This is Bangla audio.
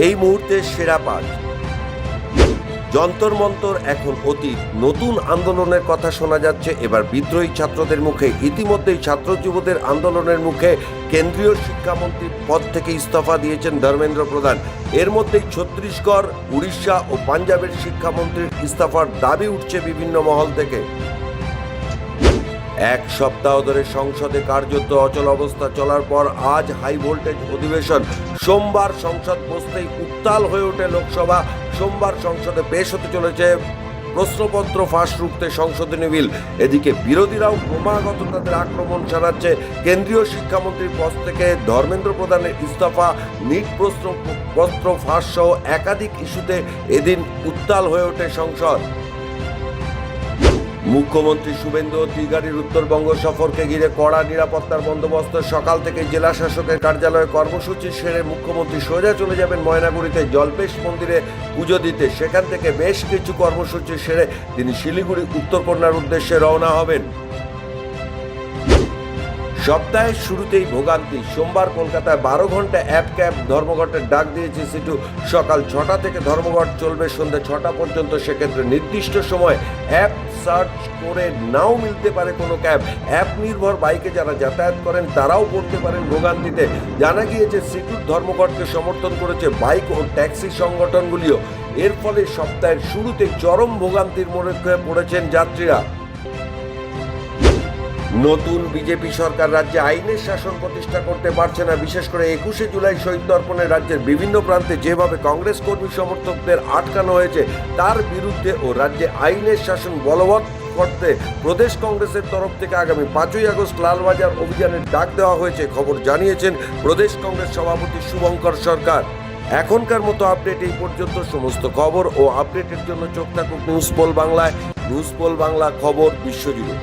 এই মুহূর্তে সেরা পাঁচ। যন্তর মন্তর এখন অতীত, নতুন আন্দোলনের কথা শোনা যাচ্ছে এবার বিদ্রোহী ছাত্রদের মুখে। ইতিমধ্যেই ছাত্র যুবদের আন্দোলনের মুখে কেন্দ্রীয় শিক্ষামন্ত্রীর পদ থেকে ইস্তফা দিয়েছেন ধর্মেন্দ্র প্রধান। এর মধ্যেই ছত্তিশগড়, উড়িষ্যা ও পাঞ্জাবের শিক্ষামন্ত্রীর ইস্তফার দাবি উঠছে বিভিন্ন মহল থেকে। এক সপ্তাহ ধরে সংসদে কার্যত অচল অবস্থা চলার পর আজ হাই ভোল্টেজ অধিবেশন। সোমবার সংসদ বসতেই উত্তাল হয়ে ওঠে লোকসভা। সোমবার সংসদে পেশ হতে চলেছে প্রশ্নপত্র ফাঁস রুখতে সংশোধনী বিল। এদিকে বিরোধীরাও ক্রমাগত তাদের আক্রমণ চালাচ্ছে। কেন্দ্রীয় শিক্ষামন্ত্রীর পদ থেকে ধর্মেন্দ্র প্রধানের ইস্তফা, নিট প্রশ্নপত্র ফাঁস সহ একাধিক ইস্যুতে এদিন উত্তাল হয়ে ওঠে সংসদ। মুখ্যমন্ত্রী শুভেন্দু অধিকারীর উত্তরবঙ্গ সফরকে ঘিরে কড়া নিরাপত্তার বন্দোবস্ত। সকাল থেকে জেলা শাসকের কার্যালয়ে কর্মসূচি সেরে মুখ্যমন্ত্রী সোজা চলে যাবেন ময়নাগুড়িতে জল্পেশ মন্দিরে পুজো দিতে। সেখান থেকে বেশ কিছু কর্মসূচি সেরে তিনি শিলিগুড়ি উত্তরকন্যার উদ্দেশ্যে রওনা হবেন। সপ্তাহের শুরুতেই ভোগান্তি। সোমবার কলকাতায় 12 ঘন্টা অ্যাপ ক্যাব ধর্মঘটের ডাক দিয়েছে সিটু। সকাল 6টা থেকে ধর্মঘট চলবে সন্ধ্যে 6টা পর্যন্ত। সেক্ষেত্রে নির্দিষ্ট সময় অ্যাপ সার্চ করে নাও মিলতে পারে কোনো ক্যাব। অ্যাপ নির্ভর বাইকে যারা যাতায়াত করেন তারাও পড়তে পারেন ভোগান্তিতে। জানা গিয়েছে সিটুর ধর্মঘটকে সমর্থন করেছে বাইক ও ট্যাক্সি সংগঠনগুলিও। এর ফলে সপ্তাহের শুরুতে চরম ভোগান্তির মুখে পড়েছেন যাত্রীরা। নতুন বিজেপি সরকার রাজ্যে আইনের শাসন প্রতিষ্ঠা করতে পারছে না। বিশেষ করে 21শে জুলাই শহীদ দর্পণে রাজ্যের বিভিন্ন প্রান্তে যেভাবে কংগ্রেস কর্মী সমর্থকদের আটকানো হয়েছে তার বিরুদ্ধে ও রাজ্যে আইনের শাসন বলবৎ করতে প্রদেশ কংগ্রেসের তরফ থেকে আগামী 5ই আগস্ট লালবাজার অভিযানের ডাক দেওয়া হয়েছে, খবর জানিয়েছেন প্রদেশ কংগ্রেস সভাপতি শুভঙ্কর সরকার। এখনকার মতো আপডেট এই পর্যন্ত। সমস্ত খবর ও আপডেটের জন্য চোখ থাকুক নিউজ পোল বাংলায়। নিউজ পোল বাংলা, খবর বিশ্বজুড়ে।